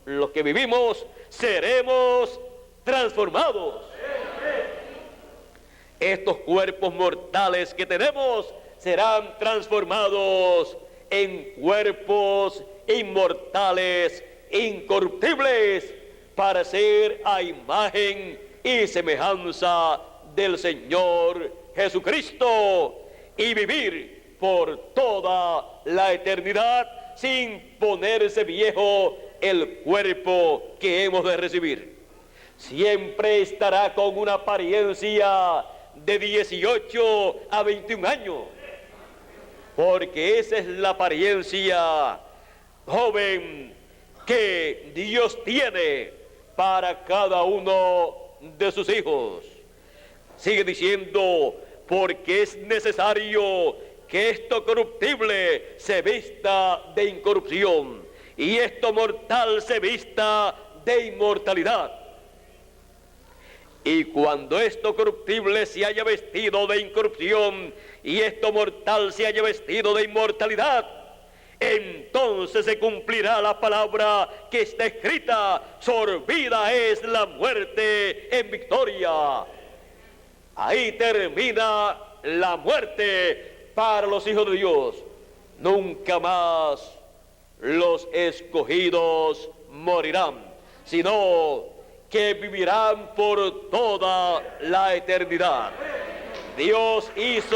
los que vivimos seremos transformados. Estos cuerpos mortales que tenemos serán transformados en cuerpos inmortales, incorruptibles, para ser a imagen y semejanza del Señor Jesucristo y vivir por toda la eternidad sin ponerse viejo el cuerpo que hemos de recibir. Siempre estará con una apariencia de 18 a 21 años, porque esa es la apariencia joven que Dios tiene para cada uno de sus hijos. Sigue diciendo, porque es necesario que esto corruptible se vista de incorrupción y esto mortal se vista de inmortalidad. Y cuando esto corruptible se haya vestido de incorrupción y esto mortal se haya vestido de inmortalidad, entonces se cumplirá la palabra que está escrita: sorbida es la muerte en victoria. Ahí termina la muerte para los hijos de Dios. Nunca más los escogidos morirán, sino que vivirán por toda la eternidad. Dios hizo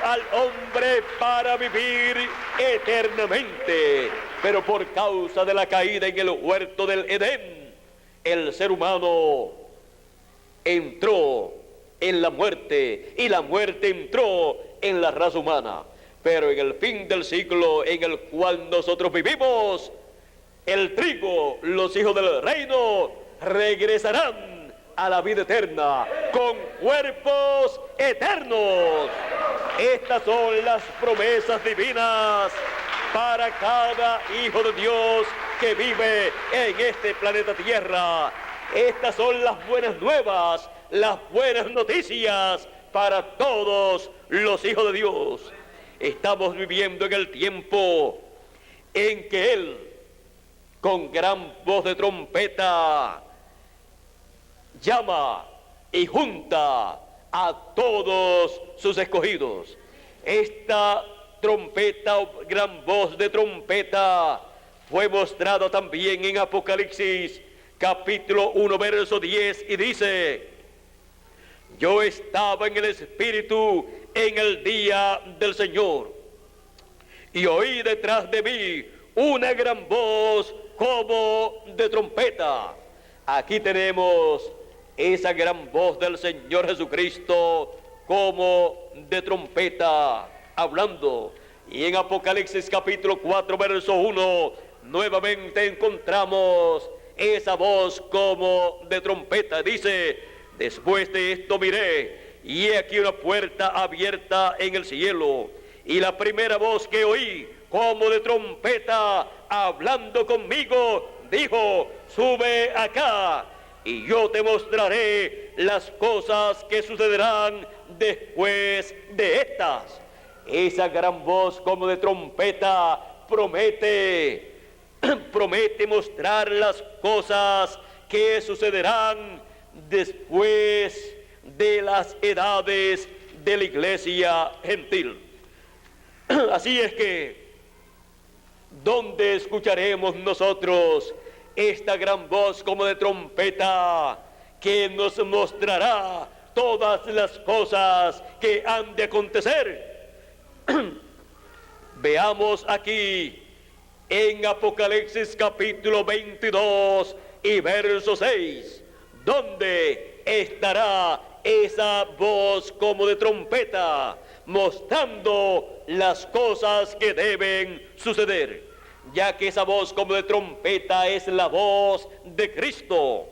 al hombre para vivir eternamente, pero por causa de la caída en el huerto del Edén, el ser humano entró en la muerte y la muerte entró en la raza humana. Pero en el fin del siglo en el cual nosotros vivimos, el trigo, los hijos del reino, regresarán a la vida eterna con cuerpos eternos. Estas son las promesas divinas para cada hijo de Dios que vive en este planeta Tierra. Estas son las buenas nuevas, las buenas noticias para todos los hijos de Dios. Estamos viviendo en el tiempo en que Él, con gran voz de trompeta, llama y junta a todos sus escogidos. Esta trompeta o gran voz de trompeta fue mostrada también en Apocalipsis capítulo 1 verso 10 y dice: yo estaba en el Espíritu en el día del Señor y oí detrás de mí una gran voz como de trompeta. Aquí tenemos esa gran voz del Señor Jesucristo como de trompeta. hablando. Y en Apocalipsis capítulo 4, verso 1, nuevamente encontramos esa voz como de trompeta. Dice: después de esto miré, y he aquí una puerta abierta en el cielo, y la primera voz que oí como de trompeta hablando conmigo dijo: sube acá, y yo te mostraré las cosas que sucederán después de estas. Esa gran voz como de trompeta promete mostrar las cosas que sucederán después de las edades de la iglesia gentil. Así es que, ¿dónde escucharemos nosotros esta gran voz como de trompeta que nos mostrará todas las cosas que han de acontecer? Veamos aquí en Apocalipsis capítulo 22 y verso 6, ¿dónde estará esa voz como de trompeta mostrando las cosas que deben suceder? Ya que esa voz como de trompeta es la voz de Cristo.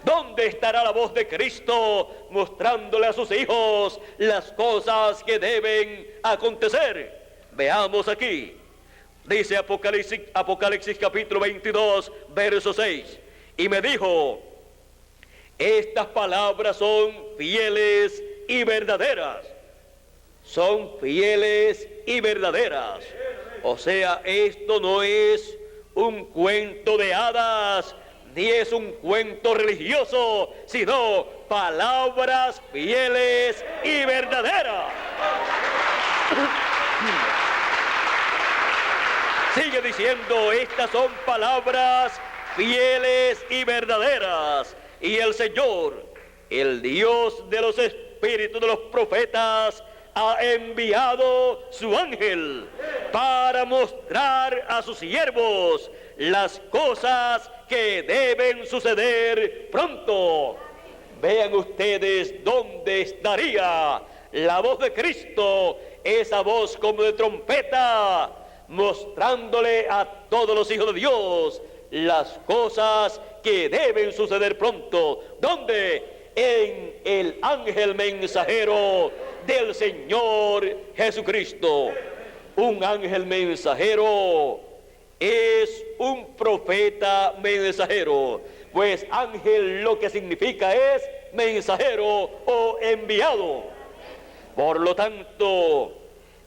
¿Dónde estará la voz de Cristo mostrándole a sus hijos las cosas que deben acontecer? Veamos aquí. Dice Apocalipsis capítulo 22, verso 6. Y me dijo: estas palabras son fieles y verdaderas. Son fieles y verdaderas. O sea, esto no es un cuento de hadas, ni es un cuento religioso, sino palabras fieles y verdaderas. Sigue diciendo: estas son palabras fieles y verdaderas. Y el Señor, el Dios de los espíritus de los profetas, ha enviado su ángel para mostrar a sus siervos las cosas que deben suceder pronto. Vean ustedes dónde estaría la voz de Cristo, esa voz como de trompeta, mostrándole a todos los hijos de Dios las cosas que deben suceder pronto. ¿Dónde? En el ángel mensajero del Señor Jesucristo. Un ángel mensajero es un profeta mensajero, pues ángel lo que significa es mensajero o enviado. Por lo tanto,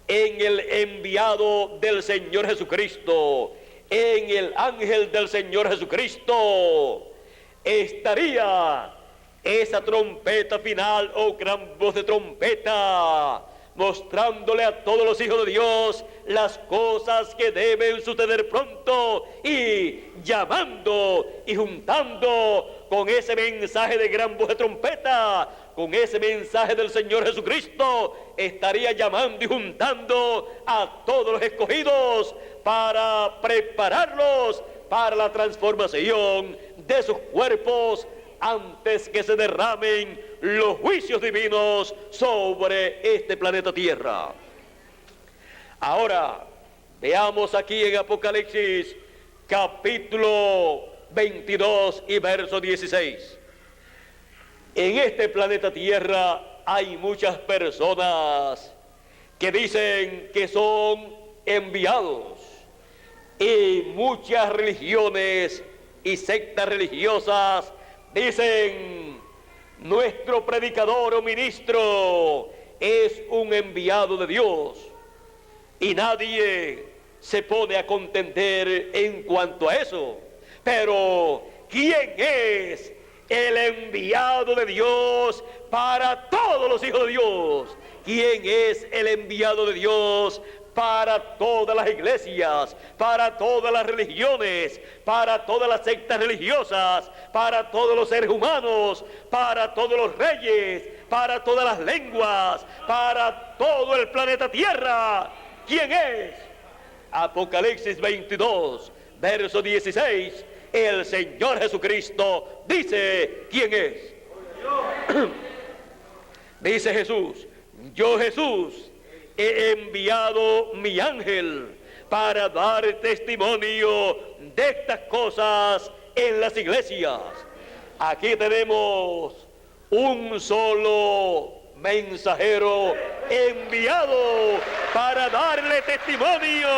en el enviado del Señor Jesucristo, en el ángel del Señor Jesucristo, estaría esa trompeta final o gran voz de trompeta, mostrándole a todos los hijos de Dios las cosas que deben suceder pronto, y llamando y juntando con ese mensaje de gran voz de trompeta, con ese mensaje del Señor Jesucristo, estaría llamando y juntando a todos los escogidos para prepararlos para la transformación de sus cuerpos antes que se derramen los juicios divinos sobre este planeta Tierra. Ahora, veamos aquí en Apocalipsis capítulo 22 y verso 16. En este planeta Tierra hay muchas personas que dicen que son enviados, y muchas religiones y sectas religiosas dicen: nuestro predicador o ministro es un enviado de Dios. Y nadie se pone a contender en cuanto a eso. Pero ¿quién es el enviado de Dios para todos los hijos de Dios? ¿Quién es el enviado de Dios para todas las iglesias, para todas las religiones, para todas las sectas religiosas, para todos los seres humanos, para todos los reyes, para todas las lenguas, para todo el planeta Tierra? ¿Quién es? Apocalipsis 22, verso 16, el Señor Jesucristo dice quién es. Dice Jesús: yo Jesús he enviado mi ángel para dar testimonio de estas cosas en las iglesias. Aquí tenemos un solo mensajero enviado para darle testimonio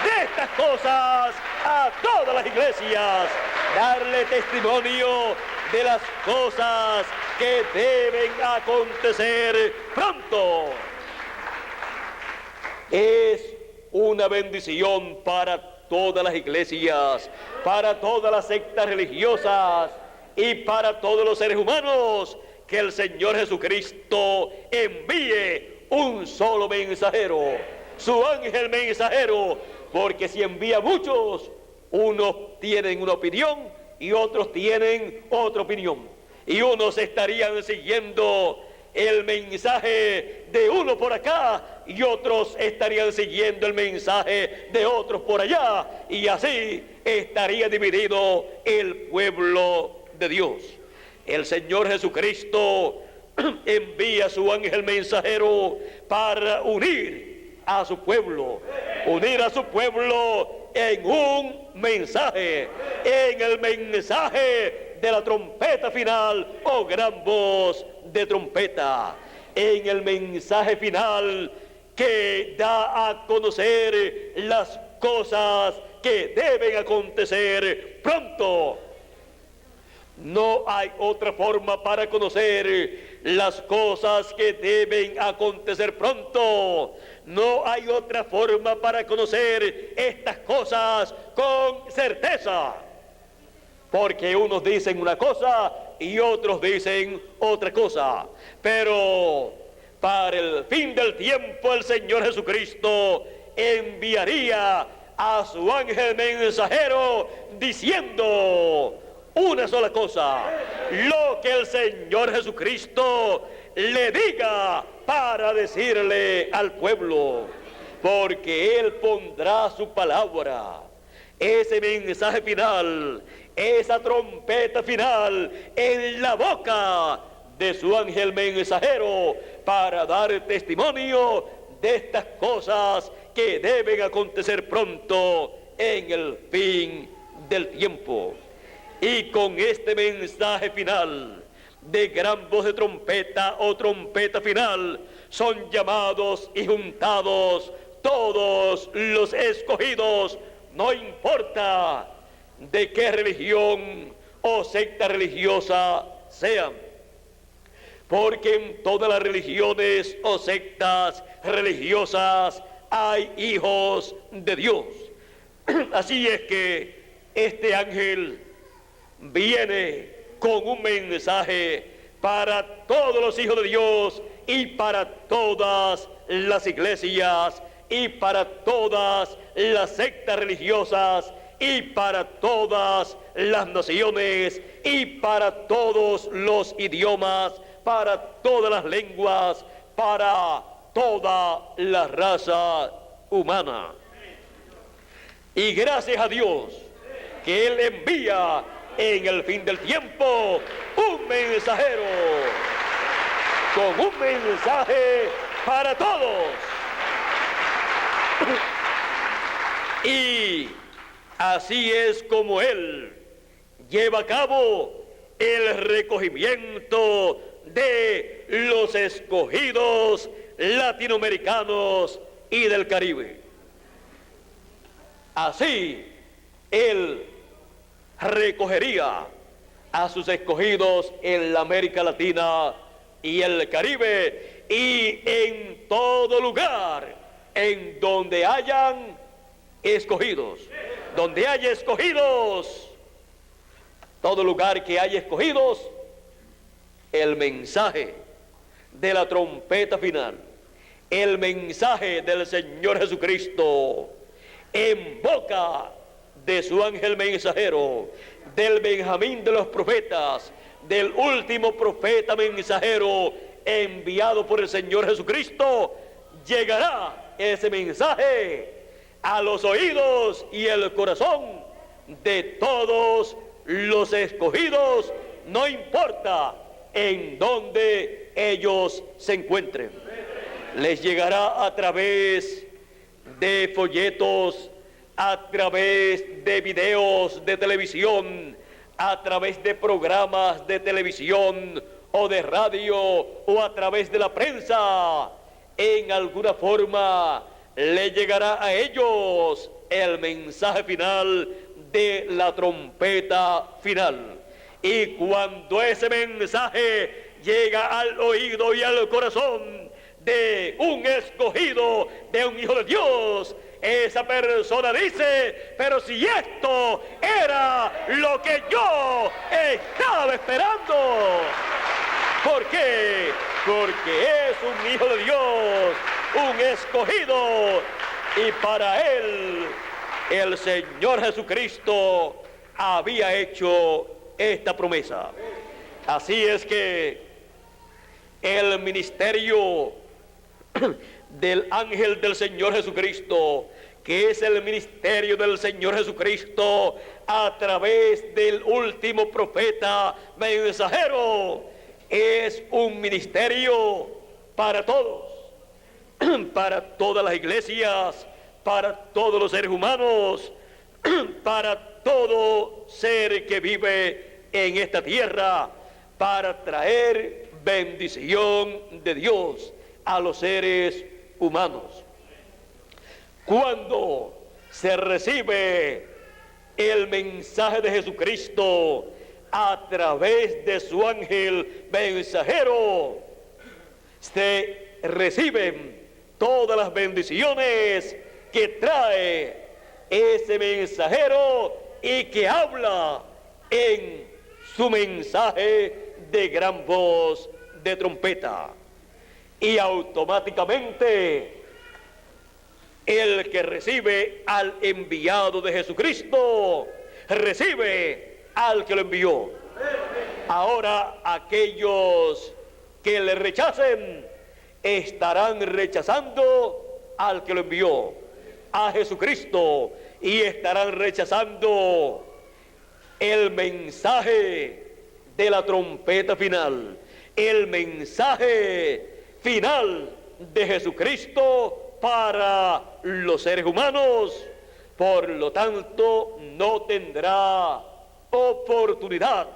de estas cosas a todas las iglesias, darle testimonio de las cosas que deben acontecer pronto. Es una bendición para todas las iglesias, para todas las sectas religiosas y para todos los seres humanos, que el Señor Jesucristo envíe un solo mensajero, su ángel mensajero, porque si envía muchos, unos tienen una opinión y otros tienen otra opinión, y unos estarían siguiendo el mensaje de uno por acá y otros estarían siguiendo el mensaje de otros por allá, y así estaría dividido el pueblo de Dios. El Señor Jesucristo envía su ángel mensajero para unir a su pueblo en un mensaje, en el mensaje de la trompeta final o gran voz de trompeta, en el mensaje final que da a conocer las cosas que deben acontecer pronto. No hay otra forma para conocer las cosas que deben acontecer pronto. No hay otra forma para conocer estas cosas con certeza. Porque unos dicen una cosa y otros dicen otra cosa. Pero para el fin del tiempo el Señor Jesucristo enviaría a su ángel mensajero diciendo una sola cosa: lo que el Señor Jesucristo le diga para decirle al pueblo, porque Él pondrá su palabra, ese mensaje final, esa trompeta final en la boca de su ángel mensajero para dar testimonio de estas cosas que deben acontecer pronto en el fin del tiempo. Y con este mensaje final de gran voz de trompeta o trompeta final son llamados y juntados todos los escogidos, no importa de qué religión o secta religiosa sean, porque en todas las religiones o sectas religiosas hay hijos de Dios. Así es que este ángel viene con un mensaje para todos los hijos de Dios y para todas las iglesias y para todas las sectas religiosas y para todas las naciones y para todos los idiomas, para todas las lenguas, para toda la raza humana. Y gracias a Dios que Él envía en el fin del tiempo un mensajero con un mensaje para todos. Y así es como Él lleva a cabo el recogimiento de los escogidos latinoamericanos y del Caribe. Así Él recogería a sus escogidos en la América Latina y el Caribe, y en todo lugar en donde hayan escogidos, donde haya escogidos, todo lugar que haya escogidos, el mensaje de la trompeta final, el mensaje del Señor Jesucristo en boca de su ángel mensajero, del Benjamín de los profetas, del último profeta mensajero enviado por el Señor Jesucristo, llegará ese mensaje a los oídos y el corazón de todos los escogidos, no importa en dónde ellos se encuentren. les llegará a través de folletos, a través de videos de televisión, a través de programas de televisión o de radio o a través de la prensa. En alguna forma le llegará a ellos el mensaje final de la trompeta final. Y cuando ese mensaje llega al oído y al corazón de un escogido, de un hijo de Dios, esa persona dice: pero si esto era lo que yo estaba esperando. ¿Por qué? Porque es un hijo de Dios, un escogido, y para él el Señor Jesucristo había hecho esta promesa. Así es que el ministerio del ángel del Señor Jesucristo, que es el ministerio del Señor Jesucristo a través del último profeta mensajero, es un ministerio para todos, para todas las iglesias, para todos los seres humanos, para todo ser que vive en esta tierra, para traer bendición de Dios a los seres humanos. Cuando se recibe el mensaje de Jesucristo a través de su ángel mensajero, se reciben todas las bendiciones que trae ese mensajero y que habla en su mensaje de gran voz de trompeta. Y automáticamente el que recibe al enviado de Jesucristo recibe al que lo envió. Ahora aquellos que le rechacen estarán rechazando al que lo envió, a Jesucristo, y estarán rechazando el mensaje de la trompeta final, el mensaje final de Jesucristo para los seres humanos. Por lo tanto, no tendrá oportunidad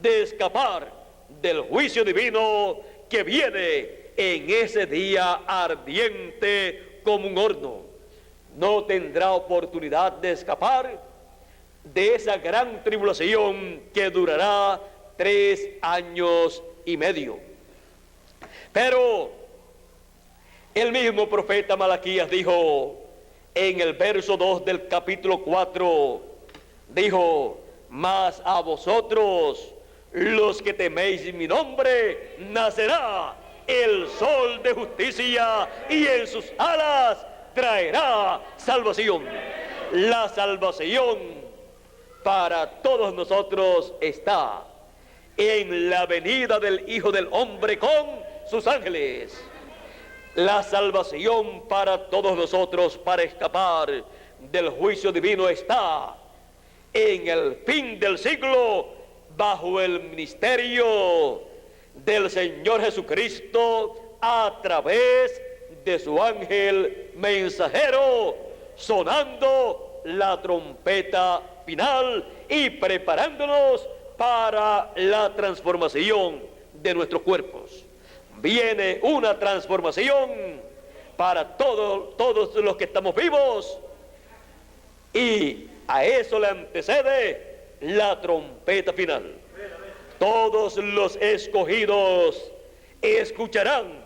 de escapar del juicio divino que viene en ese día ardiente como un horno. No tendrá oportunidad de escapar de esa gran tribulación que durará 3 años y medio. Pero el mismo profeta Malaquías dijo en el verso 2 del capítulo 4, dijo: mas a vosotros, los que teméis mi nombre, nacerá el sol de justicia, y en sus alas traerá salvación. La salvación para todos nosotros está en la venida del Hijo del Hombre con sus ángeles. La salvación para todos nosotros, para escapar del juicio divino, está en el fin del siglo, bajo el ministerio del Señor Jesucristo a través de su ángel mensajero, sonando la trompeta final y preparándonos para la transformación de nuestros cuerpos. Viene una transformación para todos los que estamos vivos, y a eso le antecede la trompeta final. Todos los escogidos escucharán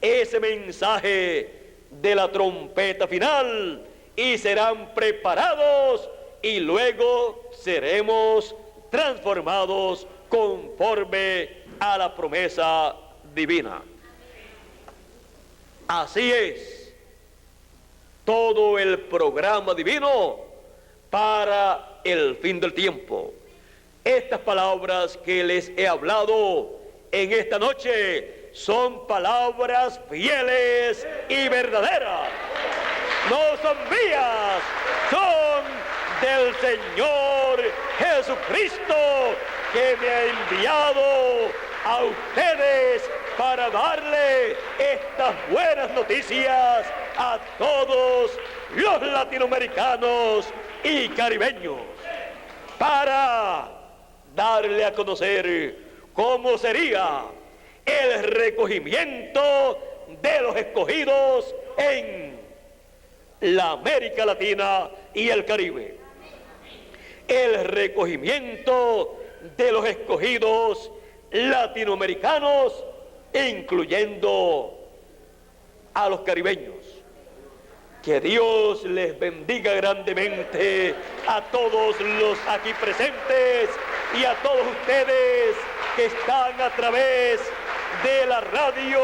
ese mensaje de la trompeta final y serán preparados, y luego seremos transformados conforme a la promesa divina. Así es todo el programa divino para el fin del tiempo. Estas palabras que les he hablado en esta noche son palabras fieles y verdaderas. No son mías, son del Señor Jesucristo, que me ha enviado a ustedes para darle estas buenas noticias a todos los latinoamericanos y caribeños, para darle a conocer cómo sería el recogimiento de los escogidos en la América Latina y el Caribe. El recogimiento de los escogidos latinoamericanos, incluyendo a los caribeños. Que Dios les bendiga grandemente a todos los aquí presentes y a todos ustedes que están a través de la radio,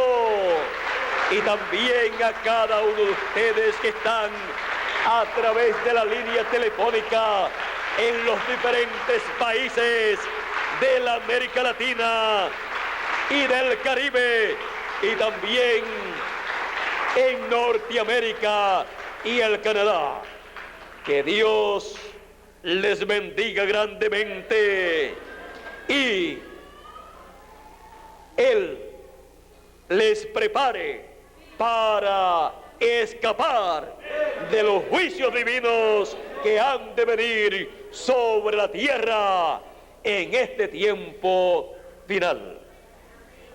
y también a cada uno de ustedes que están a través de la línea telefónica en los diferentes países de la América Latina y del Caribe, y también en Norteamérica y el Canadá. Que Dios les bendiga grandemente y Él les prepare para escapar de los juicios divinos que han de venir sobre la tierra en este tiempo final.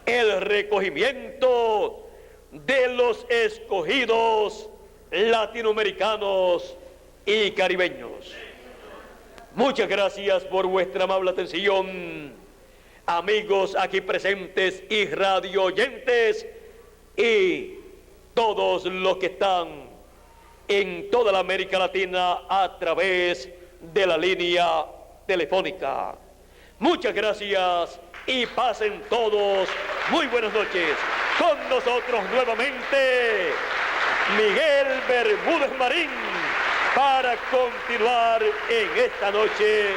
El recogimiento de los escogidos latinoamericanos y caribeños. Muchas gracias por vuestra amable atención, amigos aquí presentes y radio oyentes, y todos los que están en toda la América Latina a través de la línea telefónica. Muchas gracias y pasen todos muy buenas noches. Con nosotros nuevamente Miguel Bermúdez Marín para continuar en esta noche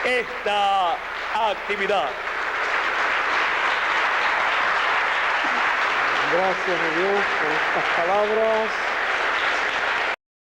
esta actividad. Gracias a Dios por estas palabras.